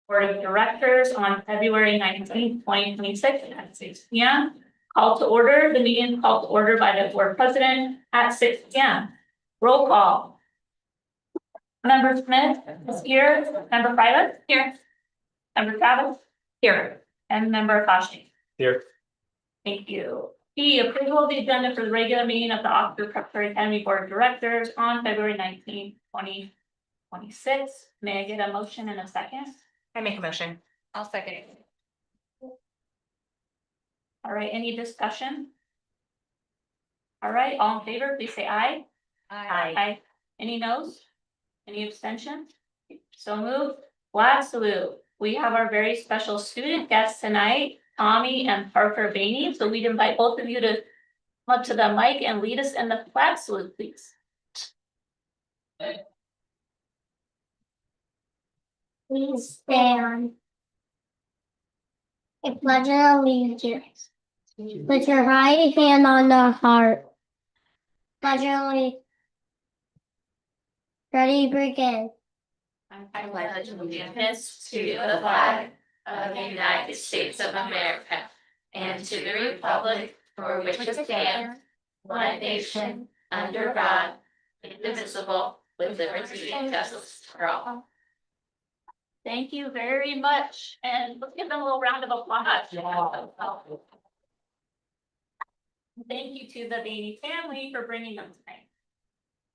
Board of Directors on February 19th, 2026 at 6 p.m. Call to order, the meeting called to order by the Board President at 6 p.m. Roll call. Member Smith is here. Member Private here. Member Travis here. And Member Akashi Here. Thank you. The approval of the agenda for the regular meeting of the Oxford Preparatory Academy Board of Directors on February 19th, 2026. May I get a motion in a second? I make a motion. I'll second it. All right, any discussion? All right, all in favor, please say aye. Aye. Any noes? Any abstentions? So moved. Flag salute. We have our very special student guests tonight, Tommy and Parker Bainey. So we'd invite both of you to come up to the mic and lead us in the flag salute, please. Please stand. I pledge allegiance. Put your right hand on the heart. Pledge allegiance. Ready, begin. I pledge allegiance to the flag of the United States of America and to the republic for which it stands, one nation, under God, indivisible, with liberty and justice for all. Thank you very much. And let's give them a little round of applause. Thank you to the Bainey family for bringing them tonight.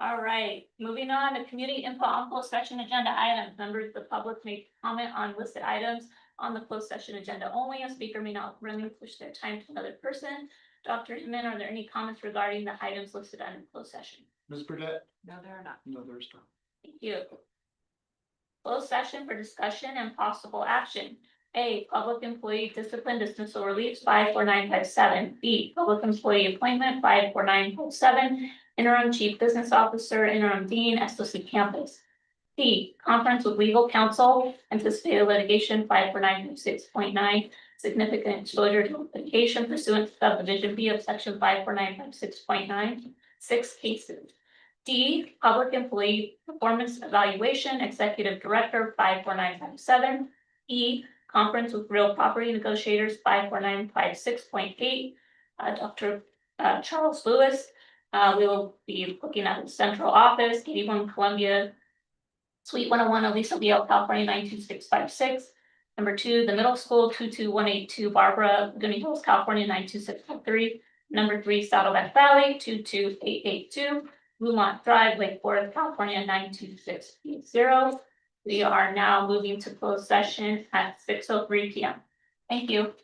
All right, moving on to community input on closed session agenda items. Members of the public may comment on listed items on the closed session agenda only. A speaker may not relinquish their time to another person. Dr. Hinman, are there any comments regarding the items listed on closed session? Ms. Burdette? No, there are not. No, there's not. Thank you. Closed session for discussion and possible action. A, public employee discipline dismissal release 54957. B, public employee appointment 54957. Interim chief business officer, interim dean, SOC campus. C, conference with legal counsel, anticipated litigation 54956.9. Significant exposure to litigation pursuant to subdivision B of section 54956.9. 6 cases. D, public employee performance evaluation, executive director 54957. E, conference with real property negotiators 54956.8. Dr. Charles Lewis. We will be looking at the central office, 81 Columbia, Suite 101, Aliso Viejo, California 92656. Number 2, the middle school 22182, Barbara, Goonie Hills, California 92653. Number 3, Saddleback Valley 22882. Blumont Drive, Lake Forest, California 92680. We are now moving to closed session at 6:03 p.m. Thank you.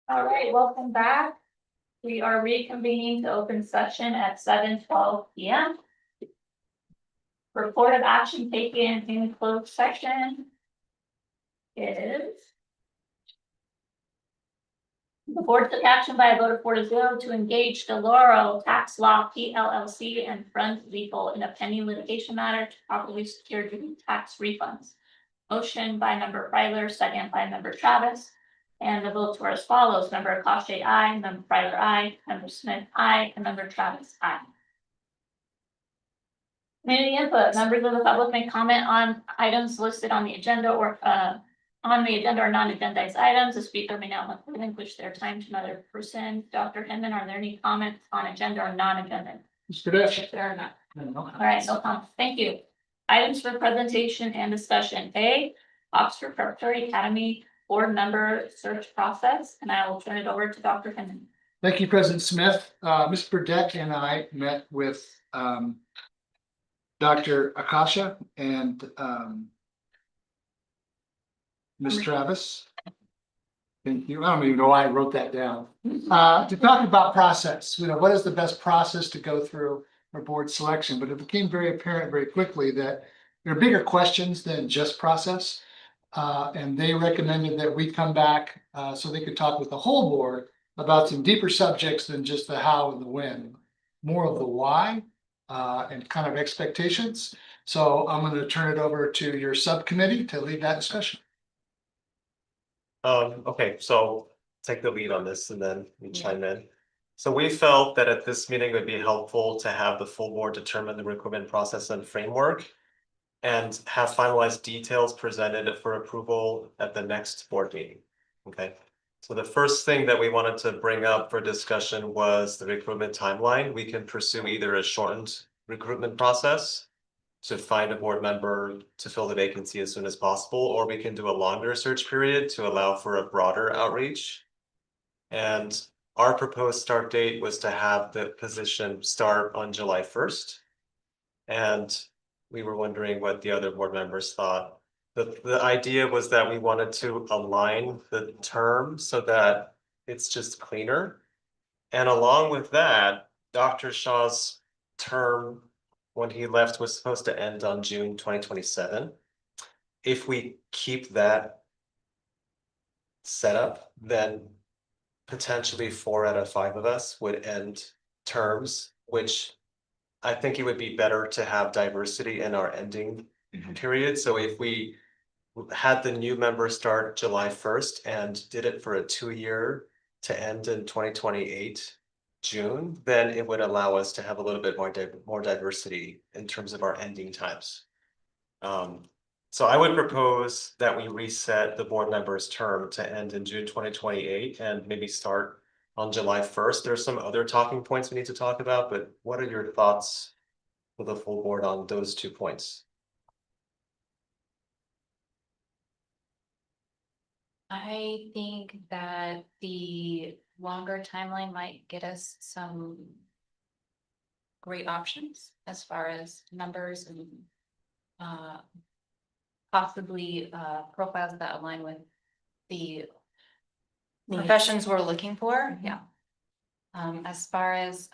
All right, welcome back. We are reconvening to open session at 7:12 PM. Report of action taken in closed session is the board took action by a vote of 4-0 to engage Deloro Tax Law PLLC and Friends Legal in a pending litigation matter to properly secure due tax refunds. Motion by member Fryler, second by member Travis. And the votes were as follows: member Akashi, aye; member Fryler, aye; member Smith, aye; and member Travis, aye. Community input: members of the public may comment on items listed on the agenda or on the agenda or non-agendized items. The speaker may now relinquish their time to another person. Dr. Hinman, are there any comments on agenda or non-agenda? Mr. Dash. There are none. All right, no comments. Thank you. Items for presentation and discussion. A, Oxford Preparatory Academy board member search process, and I will turn it over to Dr. Hinman. Thank you, President Smith. Ms. Burdette and I met with Dr. Akasha and Ms. Travis. Thank you. I don't even know why I wrote that down. To talk about process, what is the best process to go through for board selection? But it became very apparent very quickly that there are bigger questions than just process. And they recommended that we come back so they could talk with the whole board about some deeper subjects than just the how and the when, more of the why and kind of expectations. So I'm going to turn it over to your subcommittee to lead that discussion. Okay, so take the lead on this and then we chime in. So we felt that at this meeting it would be helpful to have the full board determine the recruitment process and framework and have finalized details presented for approval at the next board meeting. Okay, so the first thing that we wanted to bring up for discussion was the recruitment timeline. We can pursue either a shortened recruitment process to find a board member to fill the vacancy as soon as possible, or we can do a longer search period to allow for a broader outreach. And our proposed start date was to have the position start on July 1st. And we were wondering what the other board members thought. The idea was that we wanted to align the term so that it's just cleaner. And along with that, Dr. Shaw's term when he left was supposed to end on June 2027. If we keep that setup, then potentially 4 out of 5 of us would end terms, which I think it would be better to have diversity in our ending period. So if we had the new member start July 1st and did it for a 2-year to end in 2028 June, then it would allow us to have a little bit more diversity in terms of our ending times. So I would propose that we reset the board member's term to end in June 2028 and maybe start on July 1st. There's some other talking points we need to talk about, but what are your thoughts for the full board on those 2 points? I think that the longer timeline might get us some great options as far as numbers and possibly profiles that align with the professions we're looking for. Yeah. As far as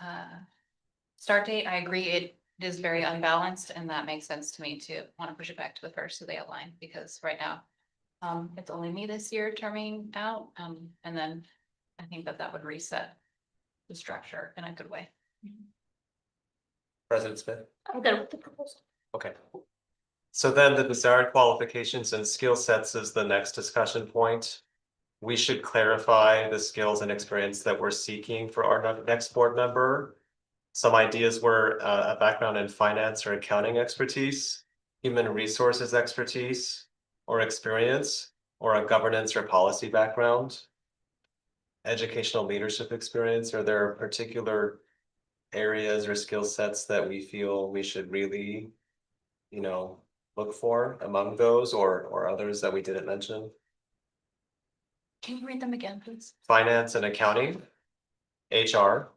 start date, I agree it is very unbalanced, and that makes sense to me to want to push it back to the 1st so they align, because right now it's only me this year terming out, and then I think that would reset the structure in a good way. President Smith? I'm good with the proposal. Okay. So then the desired qualifications and skill sets is the next discussion point. We should clarify the skills and experience that we're seeking for our next board member. Some ideas were a background in finance or accounting expertise, human resources expertise or experience, or a governance or policy background, educational leadership experience. Are there particular areas or skill sets that we feel we should really, look for among those, or others that we didn't mention? Can you read them again, please? Finance and accounting, HR,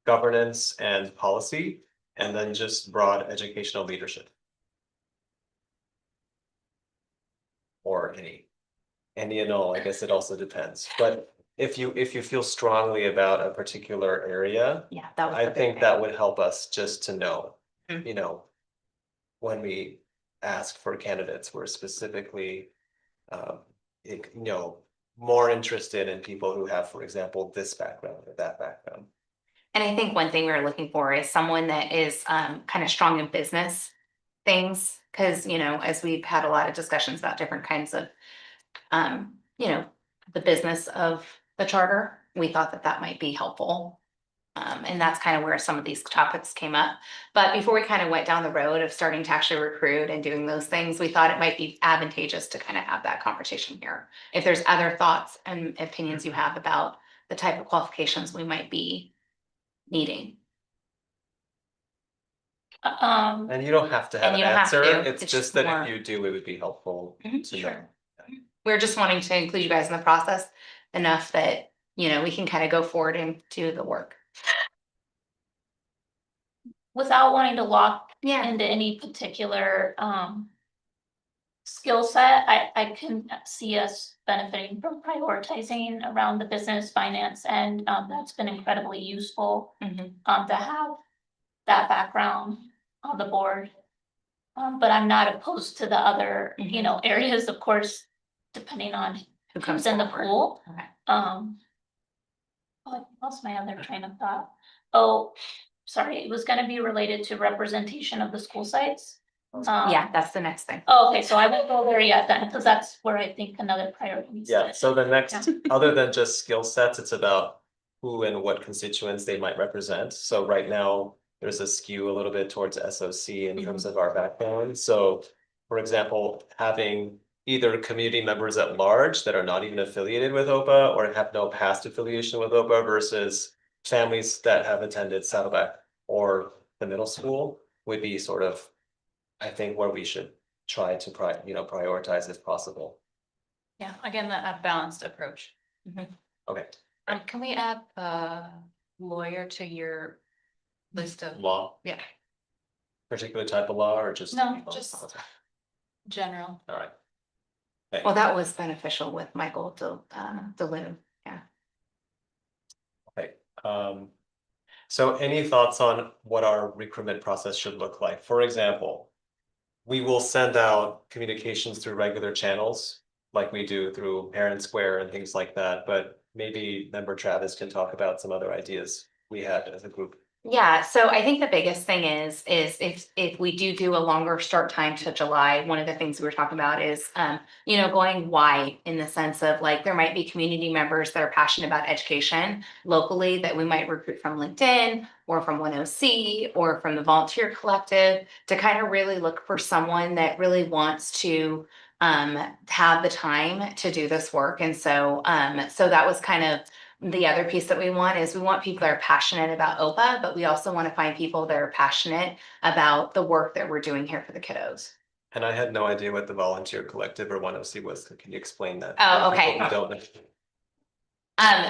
governance and policy, and then just broad educational leadership. Or any and all, I guess it also depends, but if you feel strongly about a particular area, Yeah, that was I the big think thing. that would help us just to know, Mhm. you know, when we ask for candidates, we're specifically, um, more interested in people who have, for example, this background or that background. And I think one thing we were looking for is someone that is kind of strong in business things, because as we've had a lot of discussions about different kinds of the business of the charter, we thought that that might be helpful. And that's kind of where some of these topics came up. But before we kind of went down the road of starting to actually recruit and doing those things, we thought it might be advantageous to kind of have that conversation here. If there's other thoughts and opinions you have about the type of qualifications we might be needing. And you don't have to have And an you don't have answer, to. it's It's just that more- if you do, it would be helpful Mhm, to know. sure. We're just wanting to include you guys in the process enough that, we can kind of go forward and do the work. Without wanting to lock Yeah. into any particular skill set, I can see us benefiting from prioritizing around the business finance, and that's been incredibly useful Mhm. to have that background on the board. But I'm not opposed to the other, areas, of course, depending on Who comes who's in the forward. pool. Okay. Oh, I lost my other train of thought. Oh, sorry, it was gonna be related to representation of the school sites. Yeah, that's the next thing. Oh, okay, so I won't go there yet then, because that's where I think another priority needs to. Yeah, so the next, Yeah. other than just skill sets, it's about who and what constituents they might represent. So right now, there's a skew a little bit towards SOC in terms of our background. So, for example, having either community members at large that are not even affiliated with OPA or have no past affiliation with OPA versus families that have attended Saddleback or the middle school would be sort of, I think, where we should try to prioritize if possible. Yeah, again, a balanced approach. Okay. Can we add lawyer to your list of, Law, yeah, particular type of law or just? No, just- Okay, general? all right. Okay. Well, that was beneficial with Michael DeLune. Yeah. Okay, so any thoughts on what our recruitment process should look like? For example, we will send out communications through regular channels, like we do through Parent Square and things like that, but maybe member Travis can talk about some other ideas we had as a group. Yeah, so I think the biggest thing is if we do a longer start time to July, one of the things we were talking about is going wide in the sense of like there might be community members that are passionate about education locally that we might recruit from LinkedIn or from 10C or from the volunteer collective to kind of really look for someone that really wants to have the time to do this work. And so that was kind of the other piece that we want is we want people that are passionate about OPA, but we also want to find people that are passionate about the work that we're doing here for the kiddos. And I had no idea what the volunteer collective or 10C was. Can you explain that? Oh, People okay. who don't know.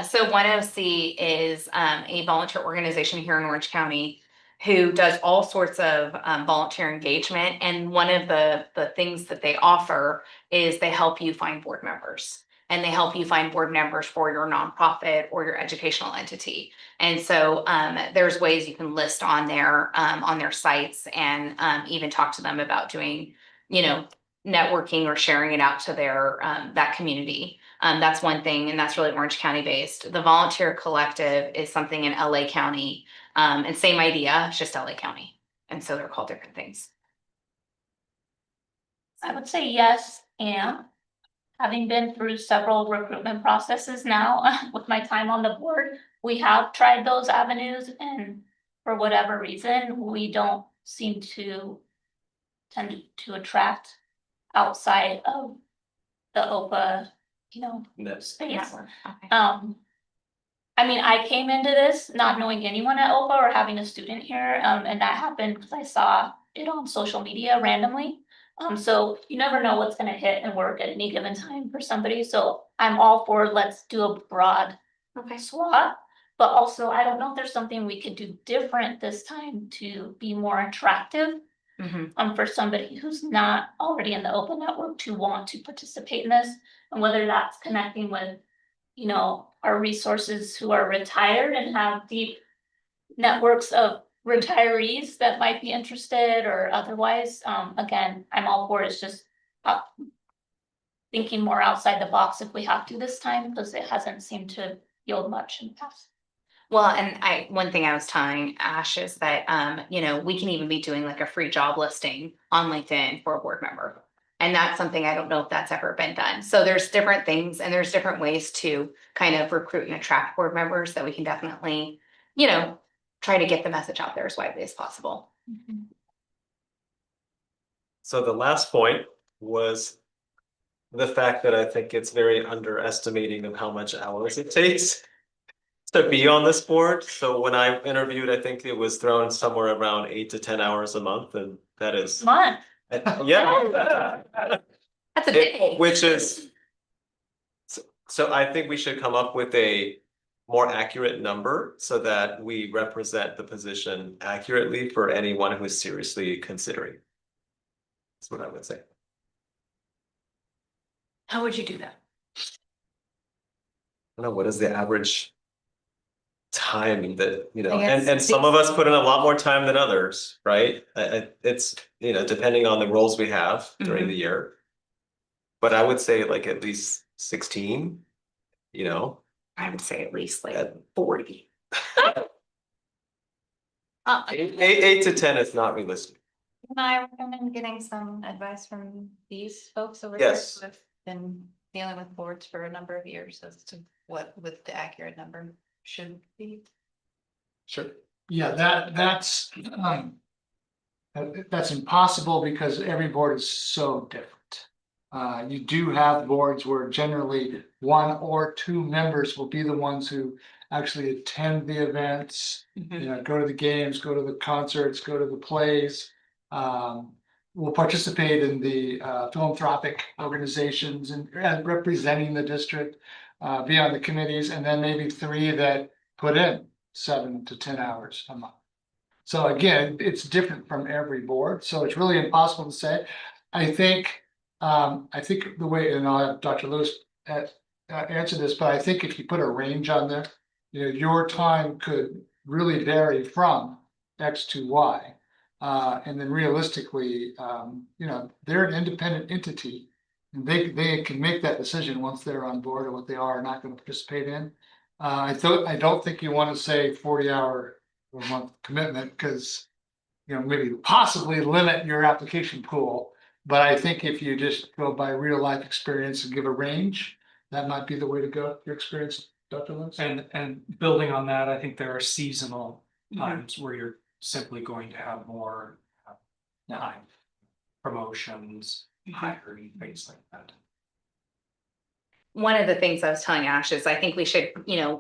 So 10C is a volunteer organization here in Orange County who does all sorts of volunteer engagement. And one of the things that they offer is they help you find board members. And they help you find board members for your nonprofit or your educational entity. And so there's ways you can list on their sites and even talk to them about doing, networking or sharing it out to their that community. That's one thing, and that's really Orange County based. The volunteer collective is something in LA County, and same idea, it's just LA County. And so they're called different things. I would say yes, and having been through several recruitment processes now with my time on the board, we have tried those avenues, and for whatever reason, we don't seem to tend to attract outside of the OPA, Next. space. Network, okay. I mean, I came into this not knowing anyone at OPA or having a student here, and that happened because I saw it on social media randomly. So you never know what's gonna hit and work at any given time for somebody, so I'm all for let's do a broad Okay. swath. But also, I don't know if there's something we could do different this time to be more attractive. Mhm. For somebody who's not already in the open network to want to participate in this, and whether that's connecting with, our resources who are retired and have deep networks of retirees that might be interested or otherwise, again, I'm all for it, it's just thinking more outside the box if we have to this time, because it hasn't seemed to yield much in the past. Well, and one thing I was telling Ash is that, we can even be doing like a free job listing on LinkedIn for a board member. And that's something I don't know if that's ever been done. So there's different things and there's different ways to kind of recruit and attract board members that we can definitely, try to get the message out there as widely as possible. So the last point was the fact that I think it's very underestimating of how much hours it takes to be on this board. So when I interviewed, I think it was thrown somewhere around 8 to 10 hours a month, and that is, Come on, yeah. That's a day. Which is, so I think we should come up with a more accurate number so that we represent the position accurately for anyone who is seriously considering. That's what I would say. How would you do that? I don't know, what is the average time that, I guess and some of us put in a lot more time than others, right? It's, depending on the roles we have during the year. But I would say like at least 16, I would say at least like at 40. 8 to 10 is not realistic. Can I recommend getting some advice from these folks over Yes. there who have been dealing with boards for a number of years as to what the accurate number should be? Sure. Yeah, that's impossible because every board is so different. You do have boards where generally one or two members will be the ones who actually attend the events, go to the games, go to the concerts, go to the plays. Will participate in the philanthropic organizations and representing the district, be on the committees, and then maybe 3 that put in 7 to 10 hours a month. So again, it's different from every board, so it's really impossible to say. I think the way, and I'll have Dr. Lewis answer this, but I think if you put a range on there, your time could really vary from X to Y. And then realistically, they're an independent entity. And they can make that decision once they're on board or what they are not going to participate in. I don't think you want to say 40-hour a month commitment because, maybe possibly limit your application pool. But I think if you just go by real life experience and give a range, that might be the way to go. Your experience, Dr. Lewis? And building on that, I think there are seasonal times where you're simply going to have more time, promotions, hiring, things like that. One of the things I was telling Ash is I think we should,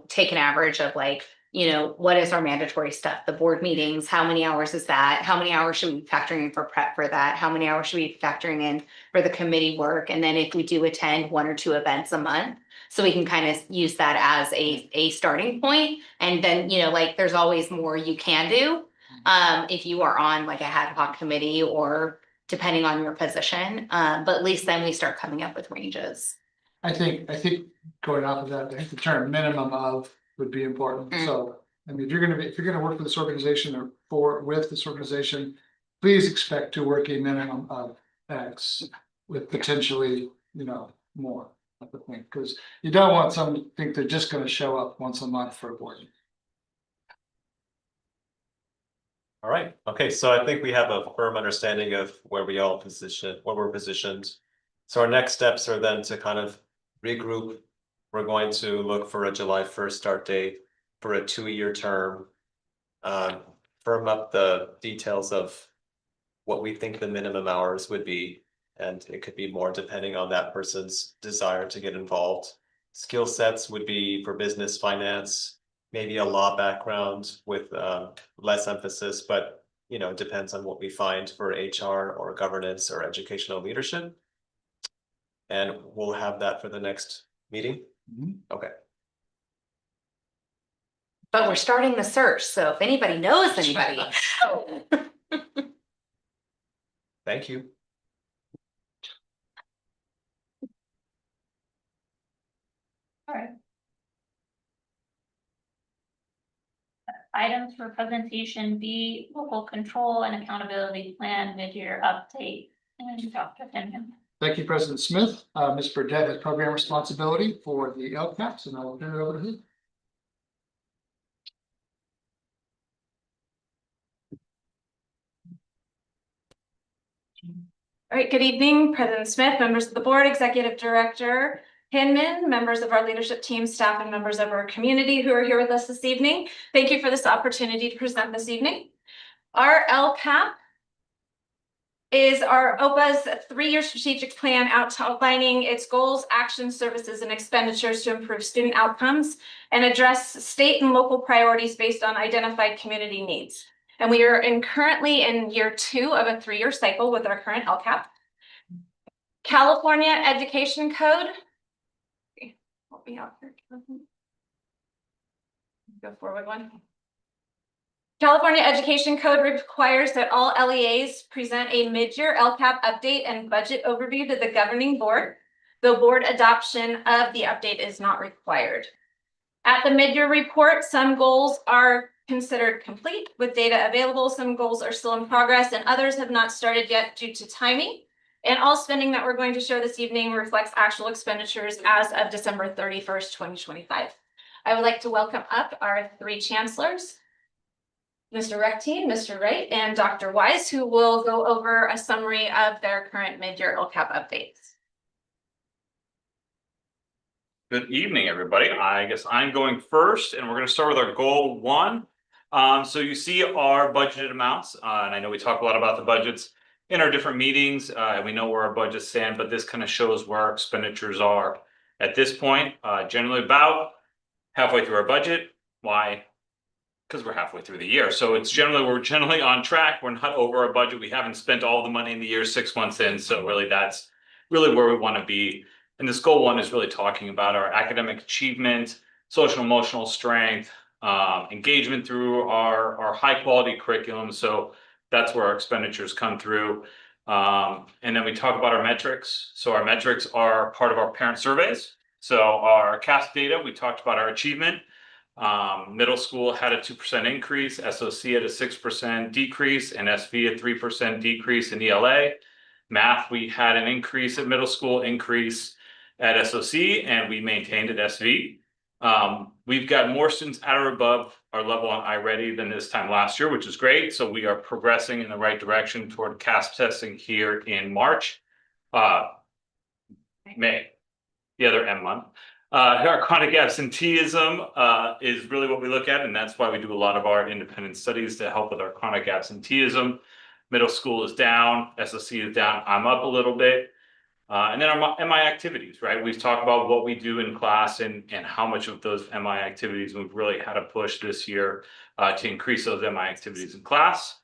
take an average of like, what is our mandatory stuff, the board meetings, how many hours is that? How many hours should we be factoring in for prep for that? How many hours should we be factoring in for the committee work? And then if we do attend 1 or 2 events a month, so we can kind of use that as a starting point. And then, there's always more you can do. If you are on like a ad hoc committee or depending on your position, but at least then we start coming up with ranges. I think going off of that, I think the term minimum of would be important. So, I mean, if you're gonna work for this organization or with this organization, please expect to work a minimum of X with potentially, more. I think, because you don't want someone to think they're just gonna show up once a month for a board meeting. All right, okay, so I think we have a firm understanding of where we're positioned. So our next steps are then to kind of regroup. We're going to look for a July 1st start date for a 2-year term. Firm up the details of what we think the minimum hours would be, and it could be more depending on that person's desire to get involved. Skill sets would be for business, finance, maybe a law background with less emphasis, but depends on what we find for HR or governance or educational leadership. And we'll have that for the next meeting. Okay. But we're starting the search, so if anybody knows anybody. Thank you. all right. items for presentation B, local control and accountability plan mid-year update. And Dr. Finman. Thank you, President Smith. Ms. Burdette has program responsibility for the LCAPs, and I will turn it over to her. All right, good evening, President Smith, members of the board, Executive Director Hinman, members of our leadership team, staff, and members of our community who are here with us this evening. Thank you for this opportunity to present this evening. Our LCAP is our OPA's three-year strategic plan outlining its goals, actions, services, and expenditures to improve student outcomes and address state and local priorities based on identified community needs. And we are currently in year 2 of a 3-year cycle with our current LCAP. California Education Code. Help me out here. Go forward one. California Education Code requires that all LEAs present a mid-year LCAP update and budget overview to the governing board. The board adoption of the update is not required. At the mid-year report, some goals are considered complete with data available. Some goals are still in progress and others have not started yet due to timing. And all spending that we're going to show this evening reflects actual expenditures as of December 31st, 2025. I would like to welcome up our 3 chancellors, Mr. Rectine, Mr. Wright, and Dr. Wise, who will go over a summary of their current mid-year LCAP updates. Good evening, everybody. I guess I'm going first, and we're going to start with our goal 1. So you see our budgeted amounts, and I know we talk a lot about the budgets in our different meetings, and we know where our budgets stand, but this kind of shows where our expenditures are at this point, generally about halfway through our budget. Why? Because we're halfway through the year. So we're generally on track. We're not over our budget. We haven't spent all the money in the year 6 months in. So really that's really where we want to be. And this goal 1 is really talking about our academic achievement, social emotional strength, engagement through our high quality curriculum. So that's where our expenditures come through. And then we talk about our metrics. So our metrics are part of our parent surveys. So our CASP data, we talked about our achievement. Middle school had a 2% increase, SOC had a 6% decrease, and SV a 3% decrease in ELA. Math, we had an increase at middle school, increase at SOC, and we maintained at SV. We've got more students at or above our level on iReady than this time last year, which is great. So we are progressing in the right direction toward CASP testing here in March, May, the other M month. Our chronic absenteeism is really what we look at, and that's why we do a lot of our independent studies to help with our chronic absenteeism. Middle school is down, SOC is down, I'm up a little bit. And then our MI activities, right? We've talked about what we do in class and how much of those MI activities we've really had to push this year to increase those MI activities in class.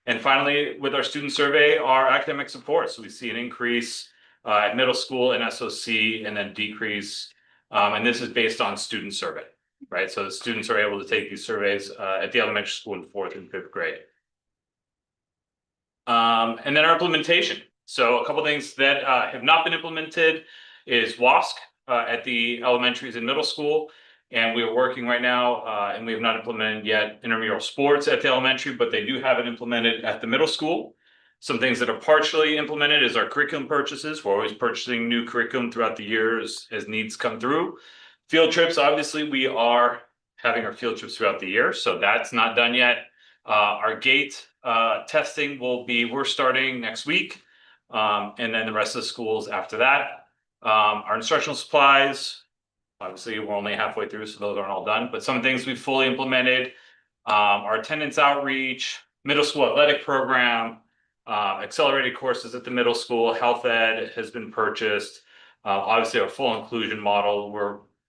And finally, with our student survey, our academic support. So we see an increase at middle school and SOC and then decrease. And this is based on student survey, right? So the students are able to take these surveys at the elementary school in 4th and 5th grade. And then our implementation. So a couple things that have not been implemented is WASC at the elementaries and middle school. And we are working right now, and we have not implemented yet intramural sports at the elementary, but they do have it implemented at the middle school. Some things that are partially implemented is our curriculum purchases. We're always purchasing new curriculum throughout the years as needs come through. Field trips, obviously, we are having our field trips throughout the year, so that's not done yet. Our GATE testing we're starting next week, and then the rest of the schools after that. Our instructional supplies, obviously, we're only halfway through, so those aren't all done, but some things we've fully implemented. Our attendance outreach, middle school athletic program, accelerated courses at the middle school, health ed has been purchased. Obviously, our full inclusion model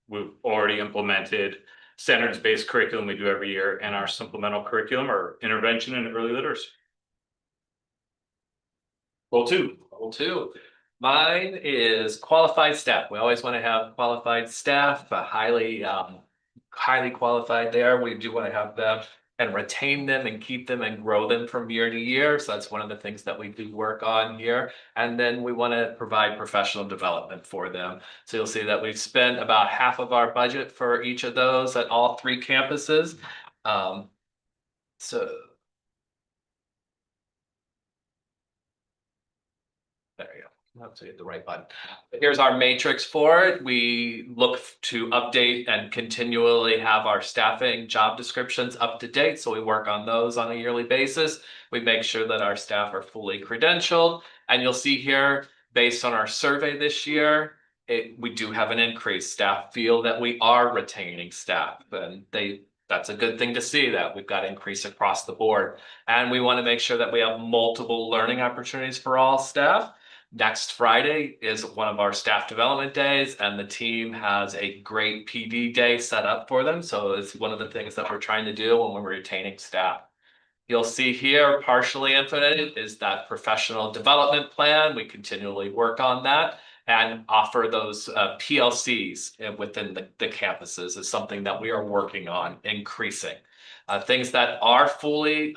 we've already implemented. Standards-based curriculum we do every year, and our supplemental curriculum or intervention in early literacy. Goal 2. Mine is qualified staff. We always want to have qualified staff, highly qualified there. We do want to have them and retain them and keep them and grow them from year to year. So that's one of the things that we do work on here. And then we want to provide professional development for them. So you'll see that we've spent about half of our budget for each of those at all 3 campuses. So. There you go. I'll have to hit the right button. Here's our matrix for it. We look to update and continually have our staffing job descriptions up to date. So we work on those on a yearly basis. We make sure that our staff are fully credentialed. And you'll see here, based on our survey this year, we do have an increase. Staff feel that we are retaining staff, and that's a good thing to see, that we've got increase across the board. And we want to make sure that we have multiple learning opportunities for all staff. Next Friday is one of our staff development days, and the team has a great PD day set up for them. So it's one of the things that we're trying to do when we're retaining staff. You'll see here, partially implemented is that professional development plan. We continually work on that and offer those PLCs within the campuses is something that we are working on increasing. Things that are fully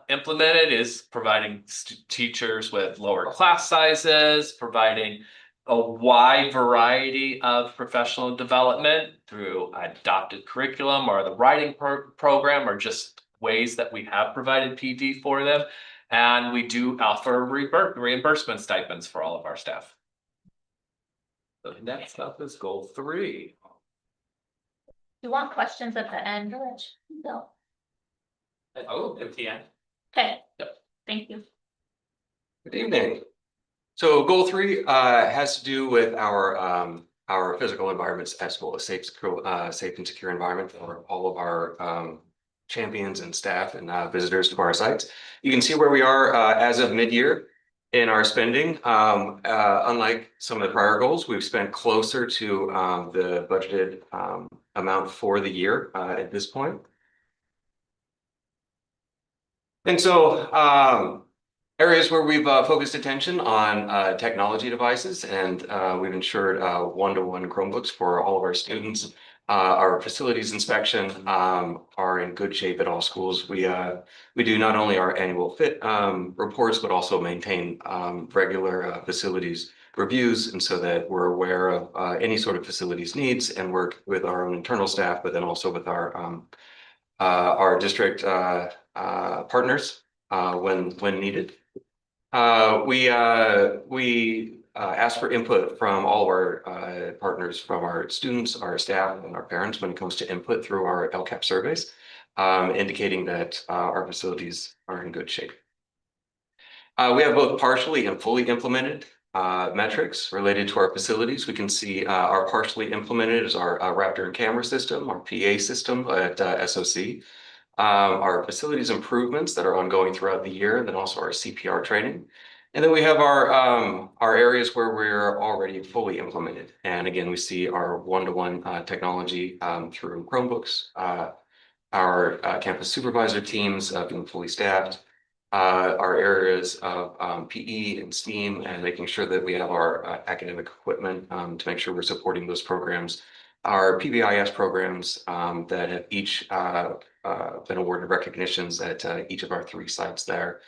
implemented is providing teachers with lower class sizes, providing a wide variety of professional development through adopted curriculum or the writing program, or just ways that we have provided PD for them. And we do offer reimbursement stipends for all of our staff. So next up is goal 3. You want questions at the end, Rich? No. Oh, at the end. Okay. Yep. Thank you. Good evening. So goal 3 has to do with our physical environments at school, a safe and secure environment for all of our champions and staff and visitors to our sites. You can see where we are as of mid-year in our spending. Unlike some of the prior goals, we've spent closer to the budgeted amount for the year at this point. And so areas where we've focused attention on technology devices, and we've ensured one-to-one Chromebooks for all of our students. Our facilities inspection are in good shape at all schools. We do not only our annual fit reports, but also maintain regular facilities reviews, and so that we're aware of any sort of facilities needs and work with our own internal staff, but then also with our district partners when needed. We ask for input from all of our partners, from our students, our staff, and our parents when it comes to input through our LCAP surveys, indicating that our facilities are in good shape. We have both partially and fully implemented metrics related to our facilities. We can see our partially implemented is our Raptor and camera system, our PA system at SOC. Our facilities improvements that are ongoing throughout the year, and then also our CPR training. And then we have our areas where we're already fully implemented. And again, we see our one-to-one technology through Chromebooks, our campus supervisor teams being fully staffed, our areas of PE and STEAM, and making sure that we have our academic equipment to make sure we're supporting those programs. Our PBIS programs that have each been awarded recognitions at each of our 3 sites there.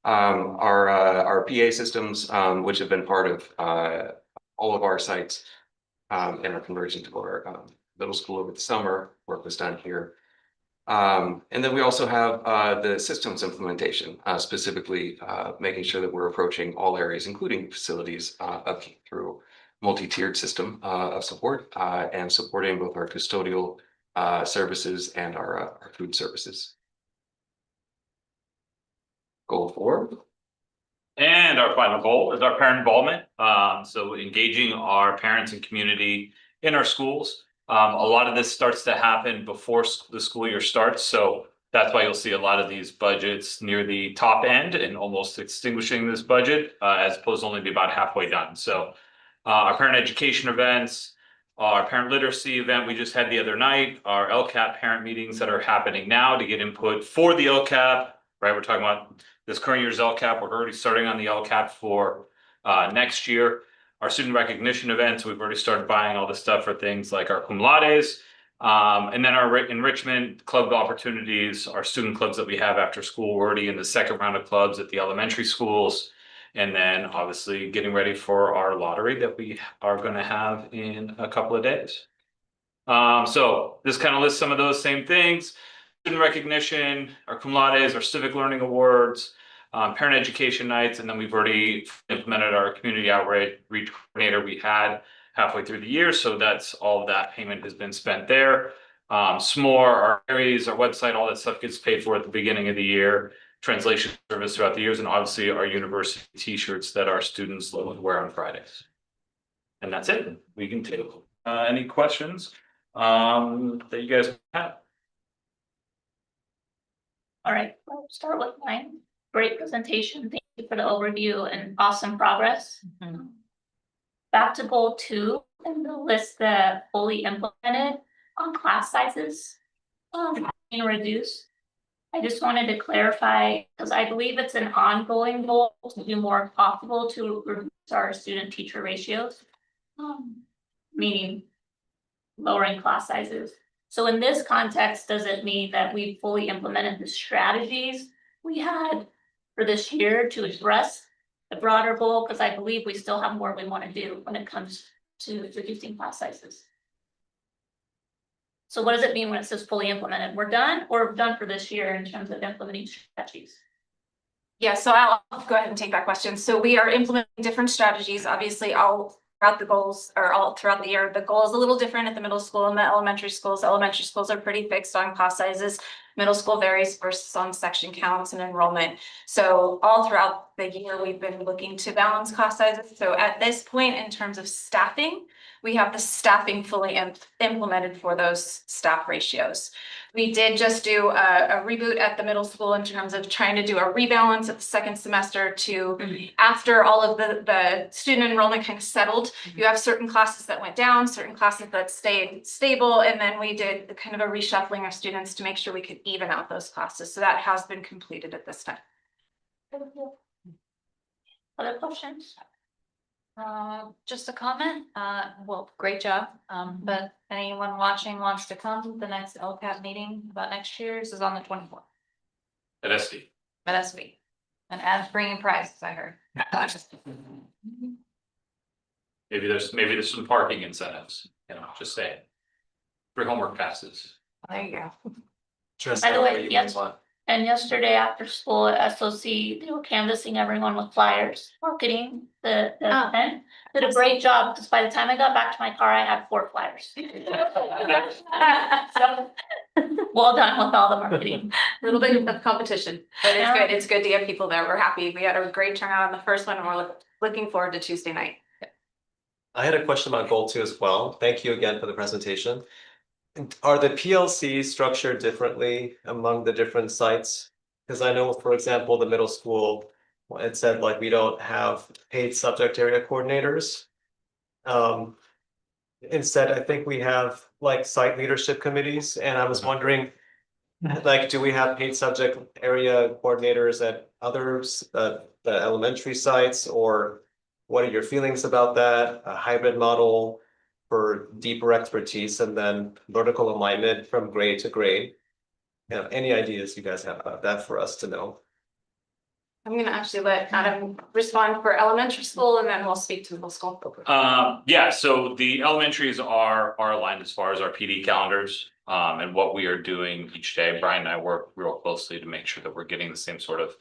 Our PA systems, which have been part of all of our sites, and our conversion to our middle school over the summer, work was done here. And then we also have the systems implementation, specifically making sure that we're approaching all areas, including facilities, up through multi-tiered system of support and supporting both our custodial services and our food services. Goal 4. And our final goal is our parent involvement. So engaging our parents and community in our schools. A lot of this starts to happen before the school year starts. So that's why you'll see a lot of these budgets near the top end and almost extinguishing this budget as opposed to only be about halfway done. So our parent education events, our parent literacy event we just had the other night, our LCAP parent meetings that are happening now to get input for the LCAP, right? We're talking about this current year's LCAP. We're already starting on the LCAP for next year. Our student recognition events, we've already started buying all the stuff for things like our cum laudes. And then our enrichment club opportunities, our student clubs that we have after school. We're already in the second round of clubs at the elementary schools. And then obviously getting ready for our lottery that we are going to have in a couple of days. So this kind of lists some of those same things. student recognition, our cum laudes, our civic learning awards, parent education nights, and then we've already implemented our community outreach coordinator we had halfway through the year. So that's all of that payment has been spent there. SMORE, our areas, our website, all that stuff gets paid for at the beginning of the year. Translation service throughout the years, and obviously our university t-shirts that our students wear on Fridays. And that's it. We can take any questions that you guys have. All right, we'll start with mine. Great presentation. Thank you for the overview and awesome progress. Back to goal 2 and the list that fully implemented on class sizes being reduced. I just wanted to clarify, because I believe it's an ongoing goal to do more possible to reduce our student teacher ratios. Meaning lowering class sizes. So in this context, does it mean that we fully implemented the strategies we had for this year to address the broader goal? Because I believe we still have more we want to do when it comes to reducing class sizes. So what does it mean when it says fully implemented? We're done, or we're done for this year in terms of implementing strategies? Yeah, so I'll go ahead and take that question. So we are implementing different strategies, obviously all throughout the goals or all throughout the year. The goal is a little different at the middle school and the elementary schools. Elementary schools are pretty fixed on class sizes. Middle school varies versus on section counts and enrollment. So all throughout the year, we've been looking to balance class sizes. So at this point, in terms of staffing, we have the staffing fully implemented for those staff ratios. We did just do a reboot at the middle school in terms of trying to do a rebalance at the second semester to after all of the student enrollment kind of settled. You have certain classes that went down, certain classes that stayed stable, and then we did kind of a reshuffling of students to make sure we could even out those classes. So that has been completed at this time. Other questions? Just a comment, well, great job, but anyone watching wants to come, the next LCAP meeting about next year's is on the 24th. At SD. At SB. And as bringing prizes, I heard. Maybe there's some parking incentives, just saying. Free homework passes. There you go. By the way, yes. And yesterday after school at SOC, they were canvassing everyone with flyers, marketing the event. Did a great job, because by the time I got back to my car, I had 4 flyers. So, well done with all the marketing. A little bit of competition, but it's good. It's good to get people there. We're happy. We had a great turnout on the first one and we're looking forward to Tuesday night. I had a question about goal 2 as well. Thank you again for the presentation. Are the PLCs structured differently among the different sites? Because I know, for example, the middle school, it said like we don't have paid subject area coordinators. Instead, I think we have like site leadership committees, and I was wondering, like, do we have paid subject area coordinators at others, the elementary sites, or what are your feelings about that? A hybrid model for deeper expertise and then vertical alignment from grade to grade. Any ideas you guys have about that for us to know? I'm gonna actually let Adam respond for elementary school and then we'll speak to middle school. Yeah, so the elementaries are aligned as far as our PD calendars, and what we are doing each day. Brian and I work real closely to make sure that we're getting the same sort of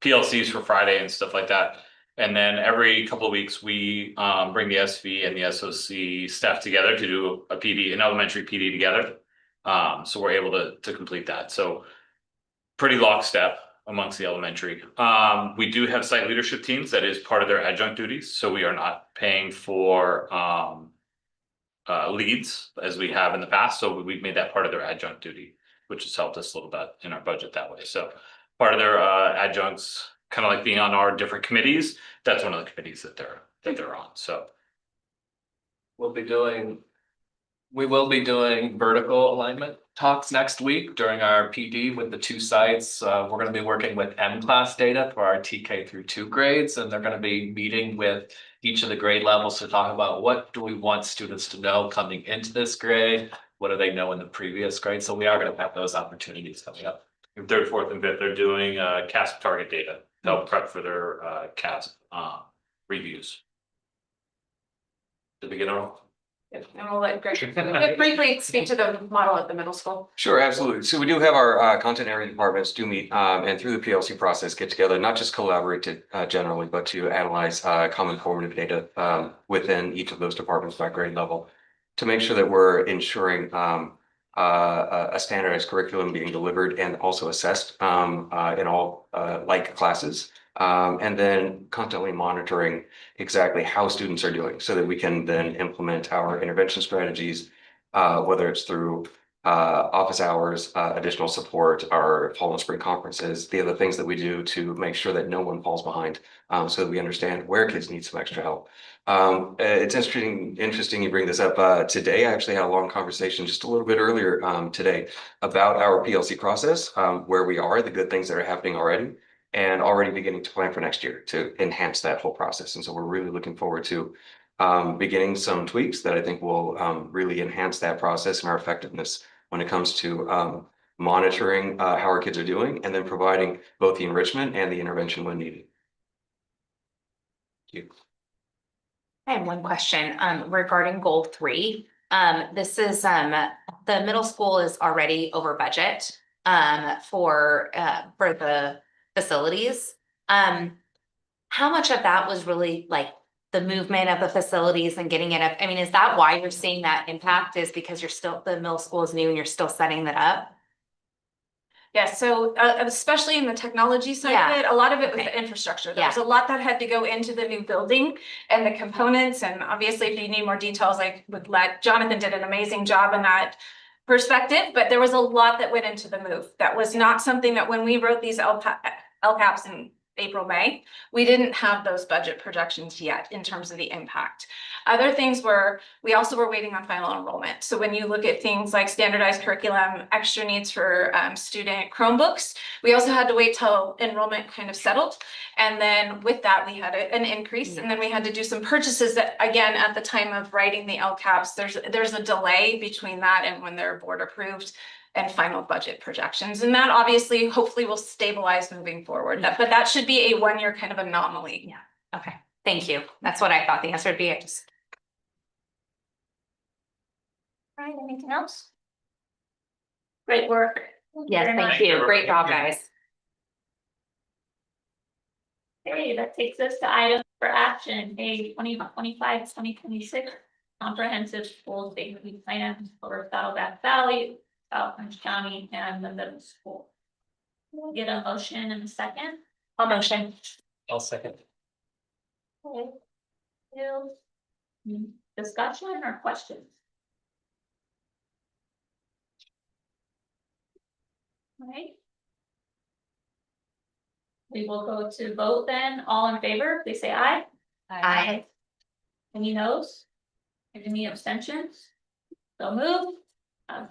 PLCs for Friday and stuff like that. And then every couple of weeks, we bring the SV and the SOC staff together to do a PD, an elementary PD together. So we're able to complete that. So pretty lockstep amongst the elementary. We do have site leadership teams. That is part of their adjunct duties. So we are not paying for leads as we have in the past. So we've made that part of their adjunct duty, which has helped us a little bit in our budget that way. So part of their adjuncts, kind of like being on our different committees, that's one of the committees that they're on. So we will be doing vertical alignment talks next week during our PD with the 2 sites. We're going to be working with M-class data for our TK through 2 grades, and they're going to be meeting with each of the grade levels to talk about what do we want students to know coming into this grade, what do they know in the previous grade. So we are going to have those opportunities coming up. in 3rd, 4th, and 5th, they're doing CASP target data to help prep for their CASP reviews. Did we get it all? And we'll let Greg briefly speak to the model at the middle school. Sure, absolutely. So we do have our content area departments do meet and through the PLC process get together, not just collaborate generally, but to analyze common formative data within each of those departments by grade level to make sure that we're ensuring a standardized curriculum being delivered and also assessed in all like classes. And then constantly monitoring exactly how students are doing so that we can then implement our intervention strategies, whether it's through office hours, additional support, our fall and spring conferences, the other things that we do to make sure that no one falls behind, so that we understand where kids need some extra help. It's interesting you bring this up. Today, I actually had a long conversation just a little bit earlier today about our PLC process, where we are, the good things that are happening already, and already beginning to plan for next year to enhance that whole process. And so we're really looking forward to beginning some tweaks that I think will really enhance that process and our effectiveness when it comes to monitoring how our kids are doing and then providing both the enrichment and the intervention when needed. Thank you. I have one question regarding goal 3. This is the middle school is already over budget for the facilities. How much of that was really like the movement of the facilities and getting it up? I mean, is that why you're seeing that impact, is because you're still, the middle school is new and you're still setting that up? Yeah, so especially in the technology side of it, a lot of it was the infrastructure. There was a lot that had to go into the new building and the components. And obviously, if you need more details, I would let Jonathan did an amazing job in that perspective. But there was a lot that went into the move. That was not something that when we wrote these LCAPs in April, May, we didn't have those budget projections yet in terms of the impact. Other things were, we also were waiting on final enrollment. So when you look at things like standardized curriculum, extra needs for student Chromebooks, we also had to wait till enrollment kind of settled. And then with that, we had an increase, and then we had to do some purchases that, again, at the time of writing the LCAPs, there's a delay between that and when they're board approved and final budget projections. And that obviously, hopefully will stabilize moving forward. But that should be a 1-year kind of anomaly. Yeah, okay, thank you. That's what I thought the answer would be. I just. All right, anything else? Great work. Yes, Very thank much. you. Great job, guys. Okay, that takes us to items for action, A 2025-2026 comprehensive school safety plan for Saddleback Valley, South Orange County, and the middle school. We'll get a motion in a second. I'll motion. I'll second. Okay. Discussion or questions? All right. We will go to vote then. All in favor, please say aye. Aye. Any noes? Any abstentions? So moved.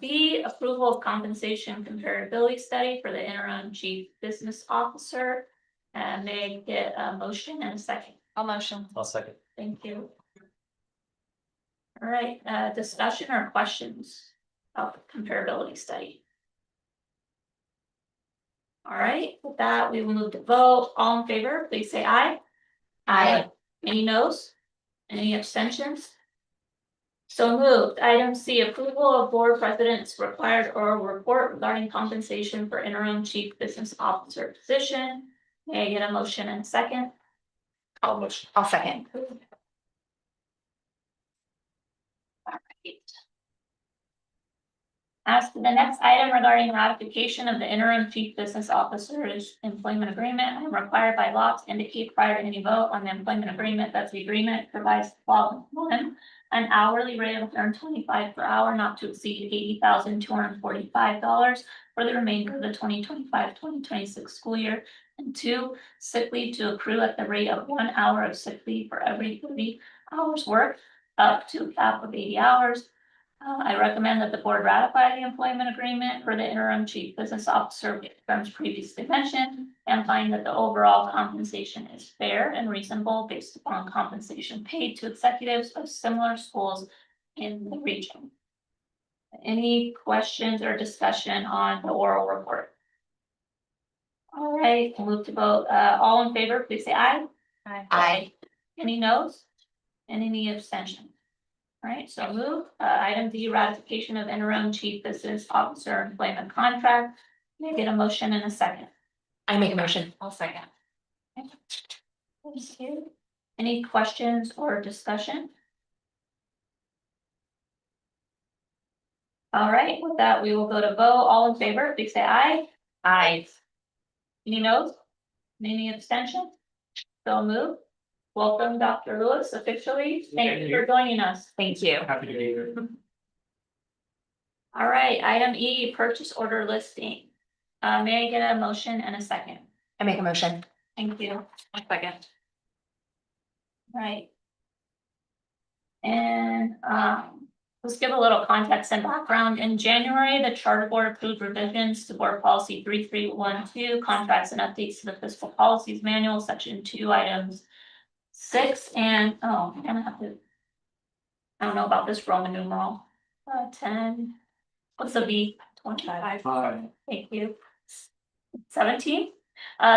B, approval of compensation comparability study for the interim chief business officer. And may I get a motion and a second? I'll motion. I'll second. Thank you. All right, discussion or questions about the comparability study? All right, with that, we will move to vote. All in favor, please say aye. Aye. Any noes? Any abstentions? So moved. Item C, approval of board president's required oral report regarding compensation for interim chief business officer position. May I get a motion and a second? I'll motion. I'll second. All right. As to the next item regarding ratification of the interim chief business officer's employment agreement, I am required by law to indicate prior to any vote on the employment agreement that the agreement provides the following: 1, an hourly rate of $125 per hour, not to exceed $80,245 for the remainder of the 2025-2026 school year. And 2, sick leave to accrue at the rate of 1 hour of sick leave for every 30 hours worked, up to a cap of 80 hours. I recommend that the board ratify the employment agreement for the interim chief business officer with terms previously mentioned, and find that the overall compensation is fair and reasonable based upon compensation paid to executives of similar schools in the region. Any questions or discussion on the oral report? All right, we'll move to vote. All in favor, please say aye. Aye. Any noes? And any abstention? All right, so move. Item D, ratification of interim chief business officer employment contract. May I get a motion in a second? I make a motion. I'll second. Thank you. Any questions or discussion? All right, with that, we will go to vote. All in favor, please say aye. Aye. Any noes? Any abstention? So move. Welcome, Dr. Lewis, officially. Thank you for joining us. Thank you. Happy to be here. All right, item E, purchase order listing. May I get a motion and a second? I make a motion. Thank you. I'll second. Right. And let's give a little context and background. In January, the charter board approved revisions to board policy 3312, contracts and updates to the fiscal policies manual, section 2, items 6 and I'm gonna have to. I don't know about this Roman numeral. 10. What's the B? 25. Thank you. 17.